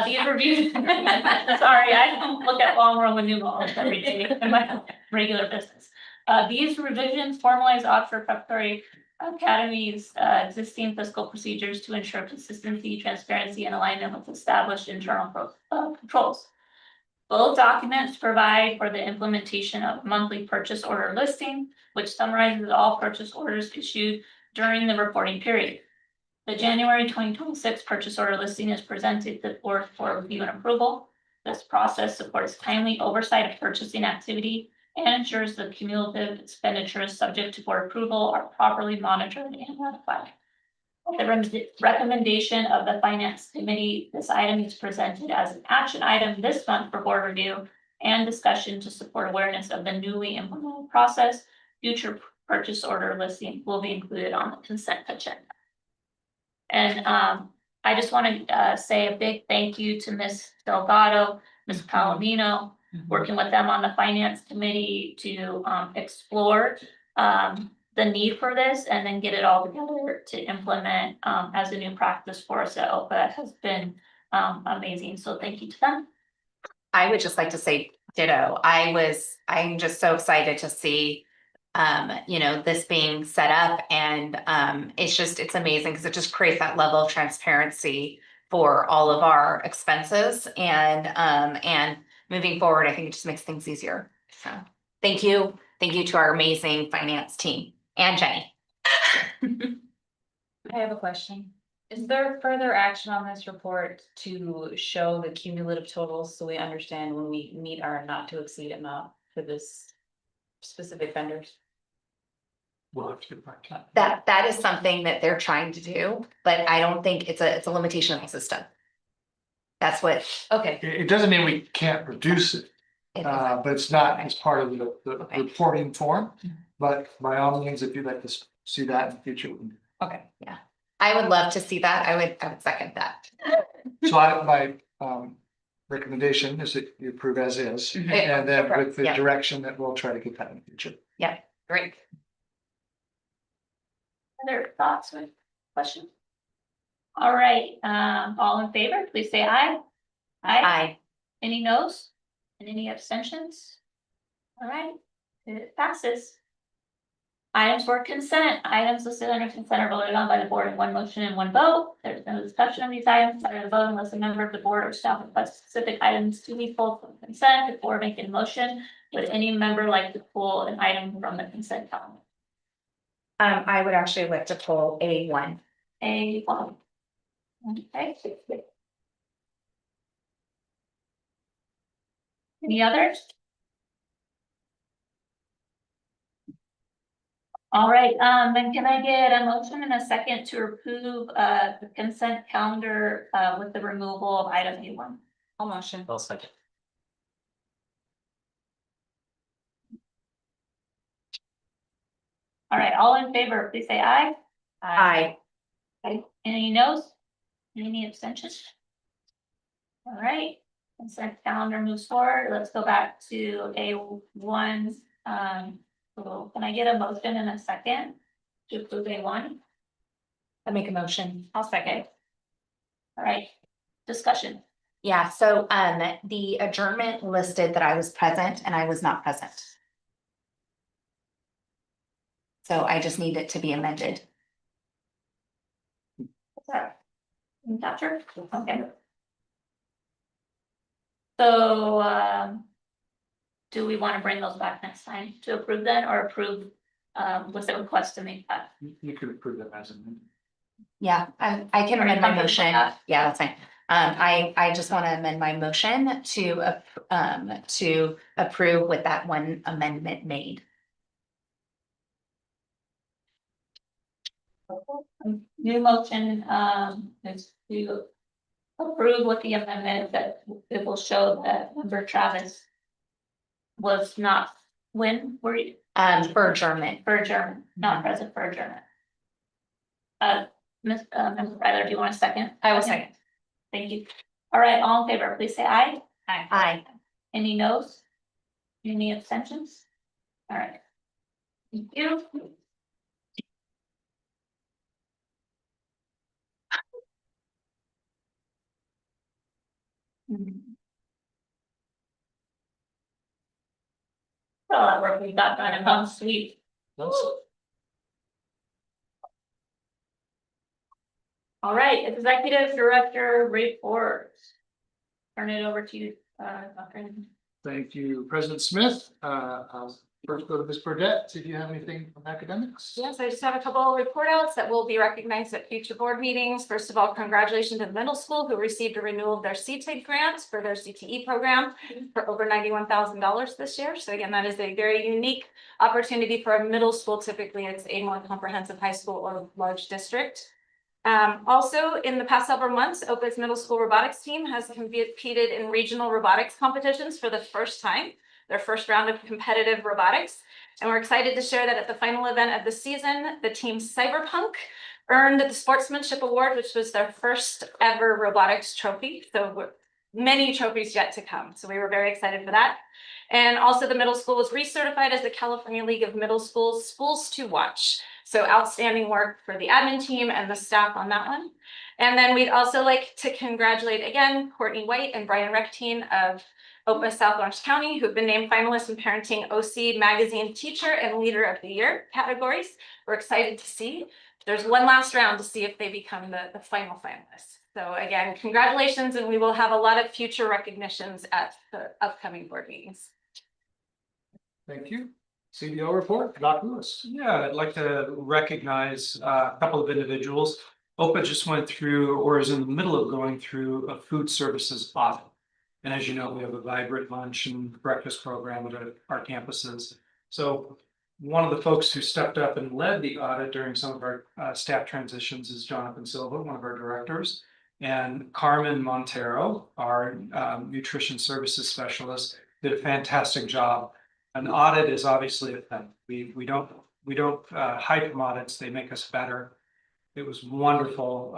These reviews. Sorry, I don't look at long Roman numerals every day in my regular business. These revisions formalize Oxford Preparatory Academy's existing fiscal procedures to ensure consistency, transparency, and alignment with established internal controls. Both documents provide for the implementation of monthly purchase order listing, which summarizes all purchase orders issued during the reporting period. The January 2026 purchase order listing is presented to the board for review and approval. This process supports timely oversight of purchasing activity and ensures the cumulative expenditures subject to board approval are properly monitored and ratified. The recommendation of the Finance Committee, this item is presented as an action item this month for board review and discussion to support awareness of the newly implemented process. Future purchase order listing will be included on the consent agenda. And I just want to say a big thank you to Ms. Delgado, Ms. Palomino, working with them on the Finance Committee to explore the need for this and then get it all together to implement as a new practice for us at OPA has been amazing. So thank you to them. I would just like to say ditto. I'm just so excited to see this being set up and it's amazing because it just creates that level of transparency for all of our expenses and moving forward, I think it just makes things easier. So thank you. Thank you to our amazing finance team and Jenny. I have a question. Is there further action on this report to show the cumulative totals so we understand when we meet our not to exceed amount for this specific vendors? We'll have to get back to that. That is something that they're trying to do, but I don't think it's a limitation of the system. That's what. Okay. It doesn't mean we can't reduce it, but it's not as part of the reporting form. But by all means, if you'd like to see that in the future. Okay, yeah. I would love to see that. I would second that. So my recommendation is that you approve as is, and then with the direction that we'll try to get that in the future. Yeah, great. Other thoughts or questions? All right, all in favor, please say aye. Aye. Any noes? And any abstentions? All right, it passes. Items for consent, items listed under consent are voted on by the board in one motion and one vote. There's no discussion of these items prior to the vote unless a member of the board or staff requests specific items to be pulled from consent before making a motion. Would any member like to pull an item from the consent calendar? I would actually like to pull A1. A1. Okay. Any others? All right, then can I get a motion and a second to approve the consent calendar with the removal of item A1? I'll motion. I'll second. All right, all in favor, please say aye. Aye. Okay, any noes? Any abstentions? All right, consent calendar moves forward. Let's go back to A1. So can I get a motion in a second to approve A1? I make a motion. I'll second. All right, discussion. Yeah, so the adjournment listed that I was present and I was not present. So I just need it to be amended. Capture, okay. So, do we want to bring those back next time to approve then, or approve, with the request to make that? You could approve them as amended. Yeah, I can Are you amend my comfortable with motion. that? Yeah, that's fine. I just want to amend my motion to approve with that one amendment made. New motion, is to approve with the amendment that it will show that member Travis was not, when were you, For adjournment. for adjournment, not present for adjournment. Member Ryder, do you want a second? I will second. Thank you. All right, all in favor, please say aye. Aye. Any noes? Any abstentions? All right. Thank you. All that work we got done in one sweep. All right, executive director reports. Turn it over to you, Dr. Thank you, President Smith. I'll first go to Ms. Burdette, see if you have anything from academics. Yes, I just have a couple of report outs that will be recognized at future board meetings. First of all, congratulations to the middle school who received a renewal of their CTIG grants for their CTE program for over $91,000 this year. So again, that is a very unique opportunity for a middle school. Typically, it's a more comprehensive high school or large district. Also, in the past several months, OPA's middle school robotics team has competed in regional robotics competitions for the first time, their first round of competitive robotics. And we're excited to share that at the final event of the season, the team Cyberpunk earned the Sportsmanship Award, which was their first ever robotics trophy. So many trophies yet to come. So we were very excited for that. And also the middle school was recertified as the California League of Middle Schools Schools to Watch. So outstanding work for the admin team and the staff on that one. And then we'd also like to congratulate again, Courtney White and Brian Rectine of OPA South Orange County, who've been named finalists in Parenting OC Magazine Teacher and Leader of the Year categories. We're excited to see. There's one last round to see if they become the final finalists. So again, congratulations, and we will have a lot of future recognitions at the upcoming board meetings. Thank you. CDO report, Dr. Lewis. Yeah, I'd like to recognize a couple of individuals. OPA just went through, or is in the middle of going through, a food services audit. And as you know, we have a vibrant lunch and breakfast program at our campuses. So one of the folks who stepped up and led the audit during some of our staff transitions is Jonathan Silva, one of our directors. And Carmen Montero, our nutrition services specialist, did a fantastic job. An audit is obviously a thing. We don't hide from audits. They make us better. It was wonderful.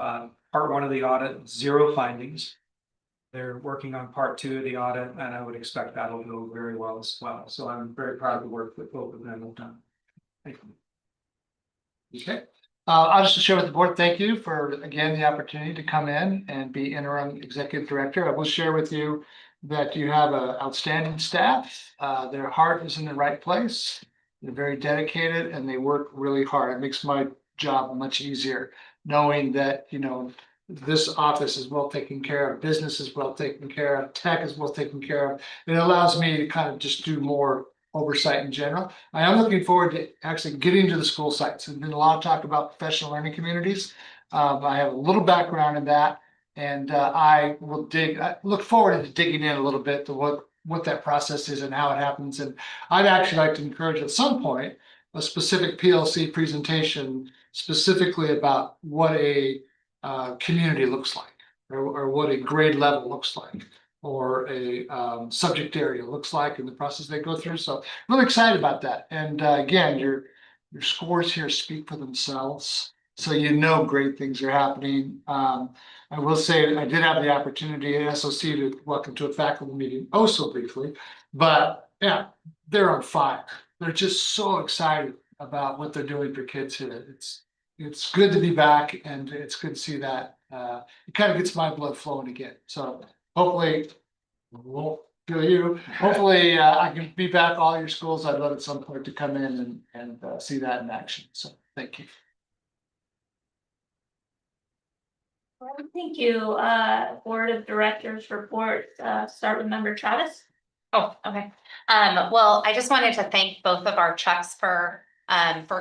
Part one of the audit, 0 findings. They're working on part 2 of the audit, and I would expect that'll go very well as well. So I'm very proud of the work that both of them have done. Thank you. Okay. I'll just share with the board, thank you for, again, the opportunity to come in and be interim executive director. I will share with you that you have an outstanding staff. Their heart is in the right place. They're very dedicated and they work really hard. It makes my job much easier knowing that, you know, this office is well taken care of, business is well taken care of, tech is well taken care of. It allows me to kind of just do more oversight in general. I am looking forward to actually getting to the school sites. There's been a lot of talk about professional learning communities. I have a little background in that, and I look forward to digging in a little bit to what that process is and how it happens. And I'd actually like to encourage at some point a specific PLC presentation specifically about what a community looks like, or what a grade level looks like, or a subject area looks like in the process they go through. So really excited about that. And again, your scores here speak for themselves. So you know great things are happening. I will say I did have the opportunity at SOC to welcome to a faculty meeting oh so briefly, but yeah, they're on fire. They're just so excited about what they're doing for kids here. It's good to be back, and it's good to see that. It kind of gets my blood flowing again. So hopefully we won't feel you. Hopefully, I can be back all your schools. I'd love at some point to come in and see that in action. So thank you. Thank you. Board of Directors report, start with member Travis. Oh, okay. Well, I just wanted to thank both of our Chucks for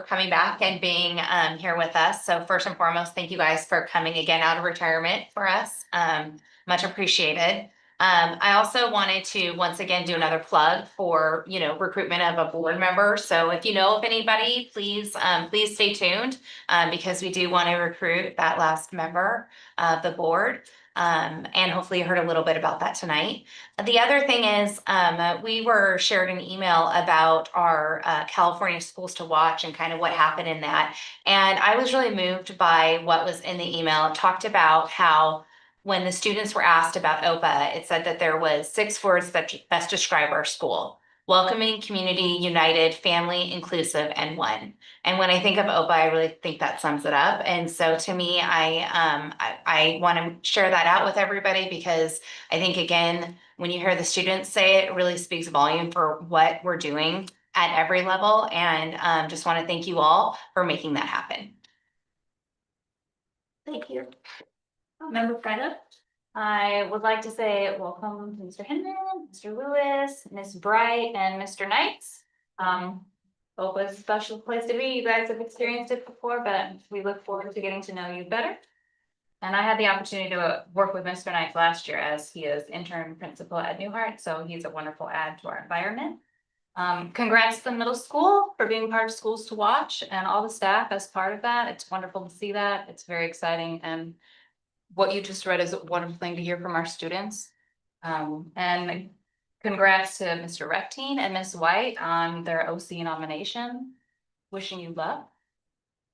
coming back and being, here with us. So first and foremost, thank you guys for coming again out of retirement for us. Much appreciated. I also wanted to once again do another plug for, recruitment of a board member. So if you know of anybody, please stay tuned, because we do want to recruit that last member of the board. And hopefully you heard a little bit about that tonight. The other thing is, we were shared an email about our California Schools to Watch and kind of what happened in that. And I was really moved by what was in the email. It talked about how when the students were asked about OPA, it said that there was 6 words that best describe our school: welcoming, community, united, family, inclusive, and one. And when I think of OPA, I really think that sums it up. And so to me, I want to share that out with everybody, because I think, again, when you hear the students say it, it really speaks volume for what we're doing at every level. And just want to thank you all for making that happen. Thank you. Member Freda. I would like to say welcome to Mr. Hinman, Mr. Lewis, Miss Bright, and Mr. Knights. OPA is a special place to be. You guys have experienced it before, but we look forward to getting to know you better. And I had the opportunity to work with Mr. Knights last year, as he is intern principal at Newhart, so he's a wonderful add to our environment. Congrats to the middle school for being part of Schools to Watch, and all the staff as part of that. It's wonderful to see that. It's very exciting, and what you just read is a wonderful thing to hear from our students. And congrats to Mr. Rectine and Miss White on their OC nomination. Wishing you luck.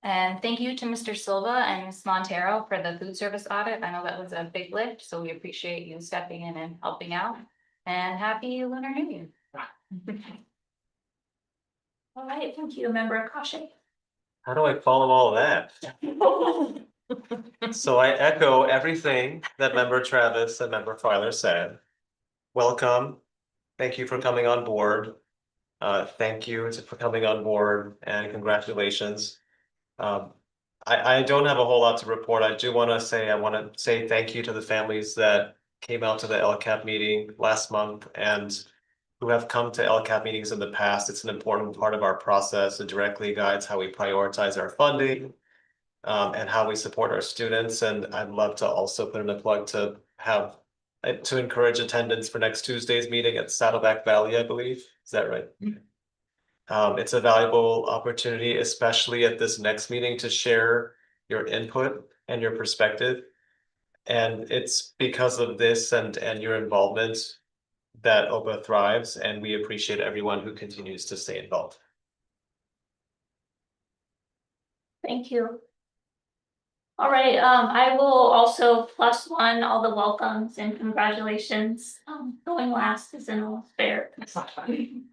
And thank you to Mr. Silva and Ms. Montero for the food service audit. I know that was a big lift, so we appreciate you stepping in and helping out. And happy Lunar New Year. All right, thank you, member Akashi. How do I follow all of that? So I echo everything that member Travis and member Filer said. Welcome. Thank you for coming on board. Thank you for coming on board, and congratulations. I don't have a whole lot to report. I do want to say thank you to the families that came out to the LCAP meeting last month and who have come to LCAP meetings in the past. It's an important part of our process. It directly guides how we prioritize our funding, and how we support our students. And I'd love to also put in a plug to encourage attendance for next Tuesday's meeting at Saddleback Valley, I believe. Is that right? It's a valuable opportunity, especially at this next meeting, to share your input and your perspective. And it's because of this and your involvement that OPA thrives, and we appreciate everyone who continues to stay involved. Thank you. All right, I will also +1 all the welcomes and congratulations. Going last isn't always fair.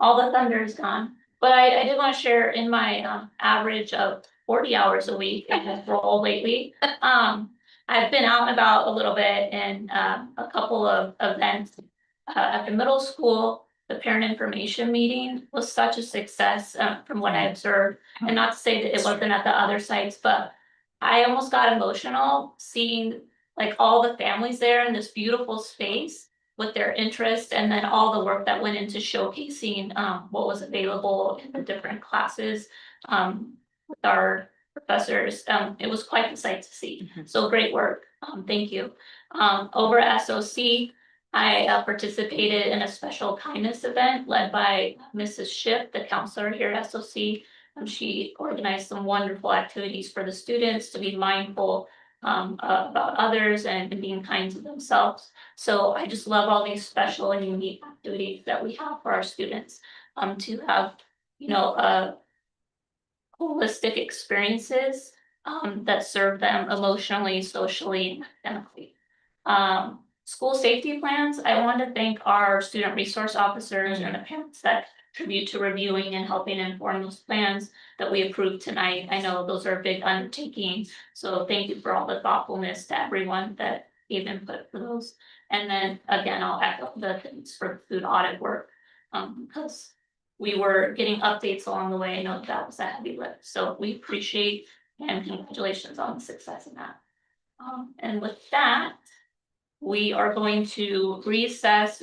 All the thunder is gone. But I did want to share in my average of 40 hours a week in this role lately. I've been out and about a little bit in a couple of events at the middle school. The parent information meeting was such a success from what I observed. And not to say that it wasn't at the other sites, but I almost got emotional seeing like all the families there in this beautiful space with their interest, and then all the work that went into showcasing what was available in the different classes with our professors. It was quite the sight to see. So great work. Thank you. Over at SOC, I participated in a special kindness event led by Mrs. Shipp, the counselor here at SOC. She organized some wonderful activities for the students to be mindful about others and being kind to themselves. So I just love all these special and unique activities that we have for our students to have, holistic experiences that serve them emotionally, socially, and academically. School safety plans, I want to thank our student resource officers and the parents that contribute to reviewing and helping inform those plans that we approved tonight. I know those are big undertakings, so thank you for all the thoughtfulness to everyone that gave input for those. And then again, I'll echo the things for food audit work, because we were getting updates along the way. I know that was a heavy lift, so we appreciate and congratulations on the success in that. And with that, we are going to recess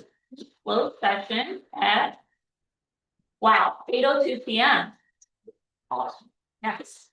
closed session at, wow, 8:02 PM. Awesome, yes.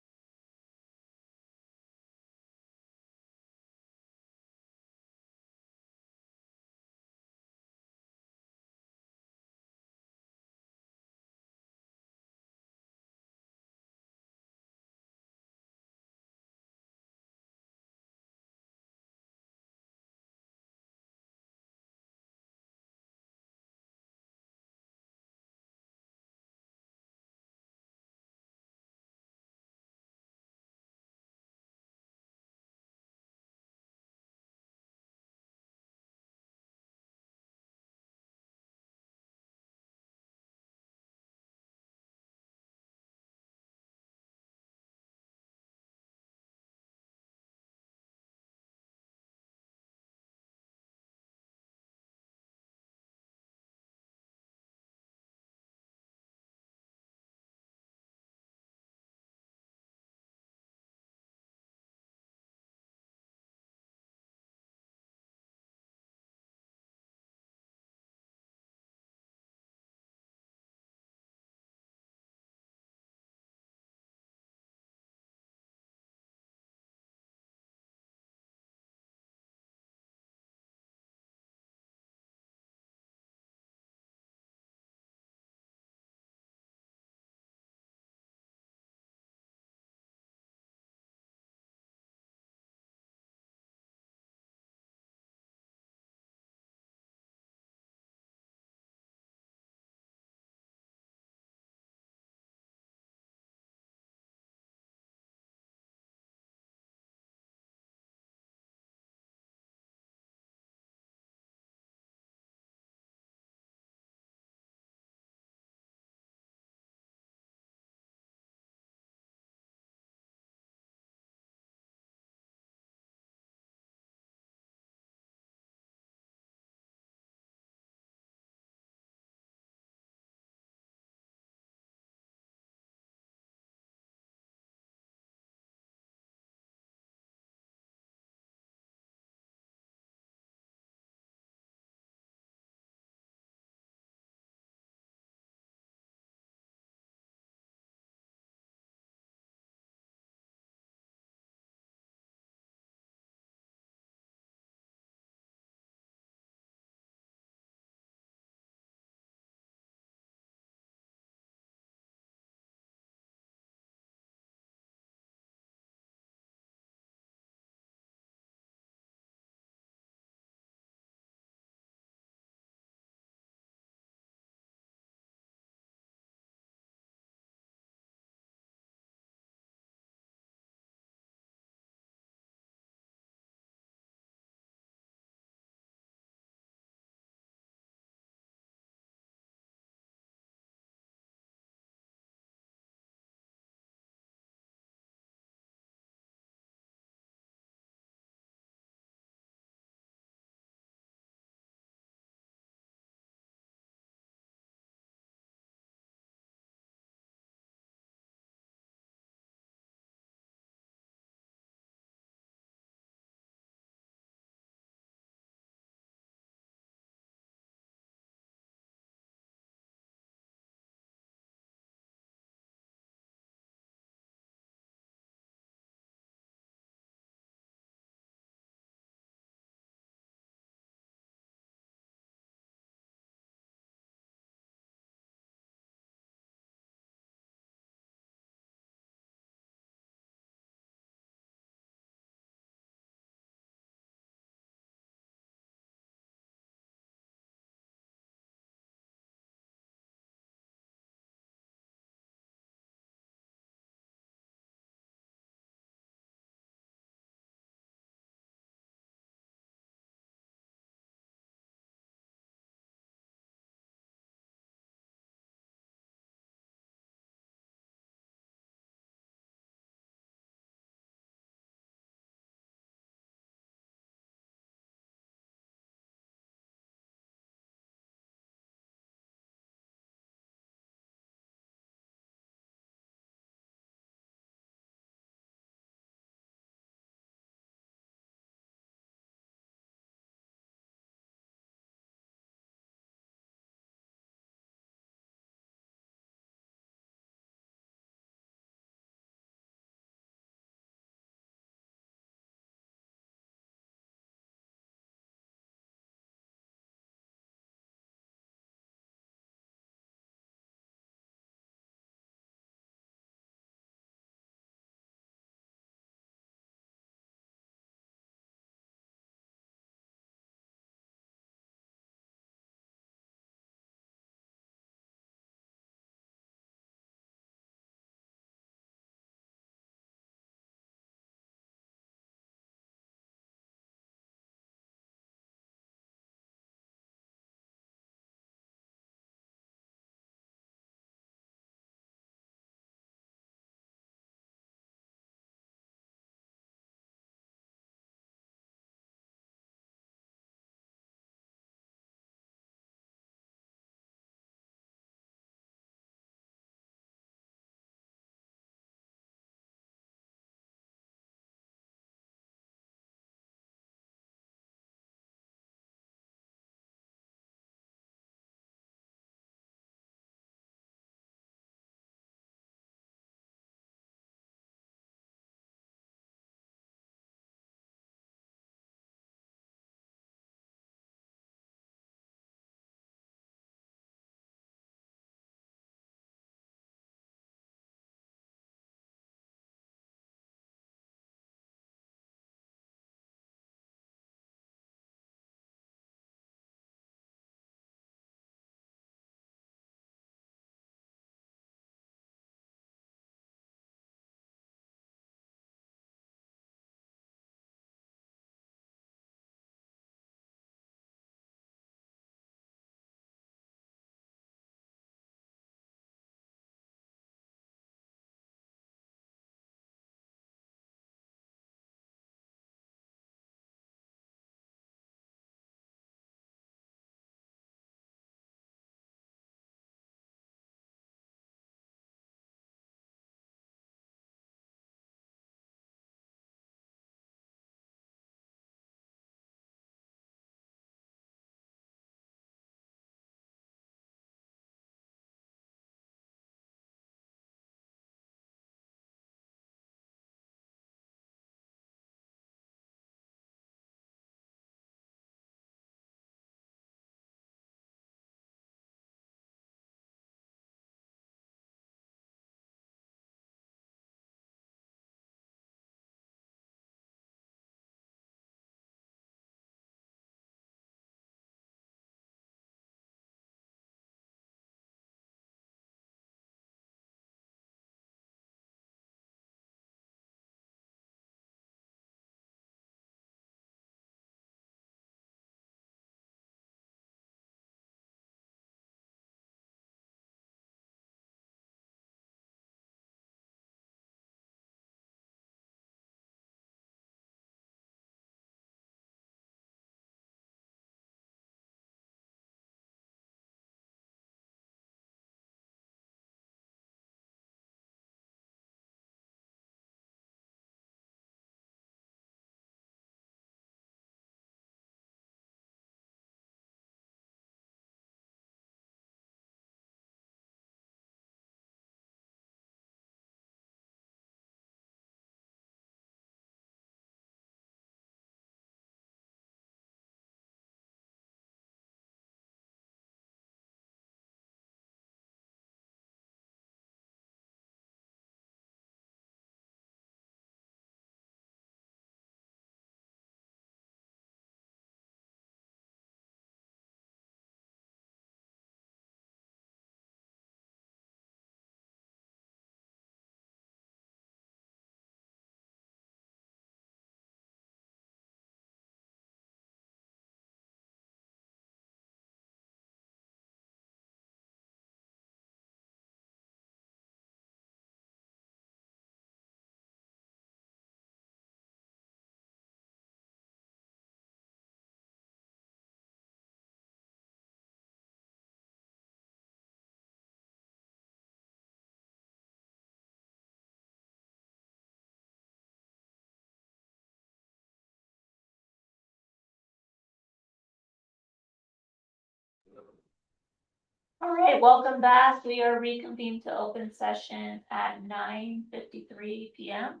All right, welcome back. We are reconvened to open session at 9:53 PM.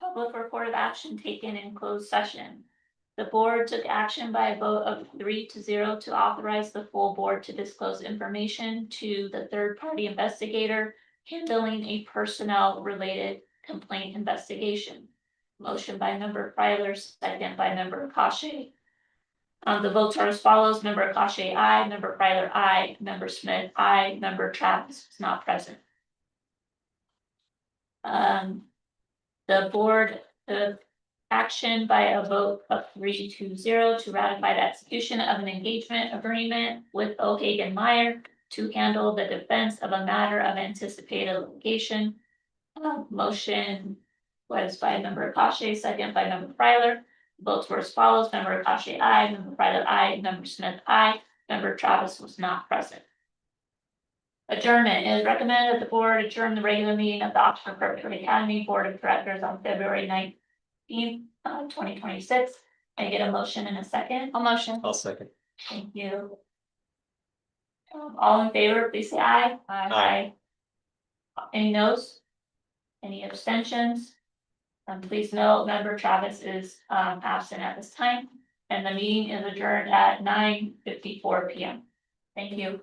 Public report of action taken in closed session. The board took action by a vote of 3-0 to authorize the full board to disclose information to the third-party investigator handling a personnel-related complaint investigation. Motion by member Fryler, second by member Koshe. The votes are as follows: member Koshe, aye; member Fryler, aye; member Smith, aye; member Travis was not present. The board, the action by a vote of 3-0 to ratify the execution of an engagement agreement with O'Hagan Meyer to handle the defense of a matter of anticipated litigation. Motion was by member Koshe, second by member Fryler. Votes were as follows: member Koshe, aye; member Fryler, aye; member Smith, aye; member Travis was not present. Adjournment. It is recommended that the board adjourn the regular meeting of the Oxford Preparatory Academy Board of Directors on February 19th, 2026. I get a motion in a second. A motion. I'll second. Thank you. All in favor, please say aye. Aye. Any noes? Any abstentions? Please note, member Travis is absent at this time, and the meeting is adjourned at 9:54 PM. Thank you.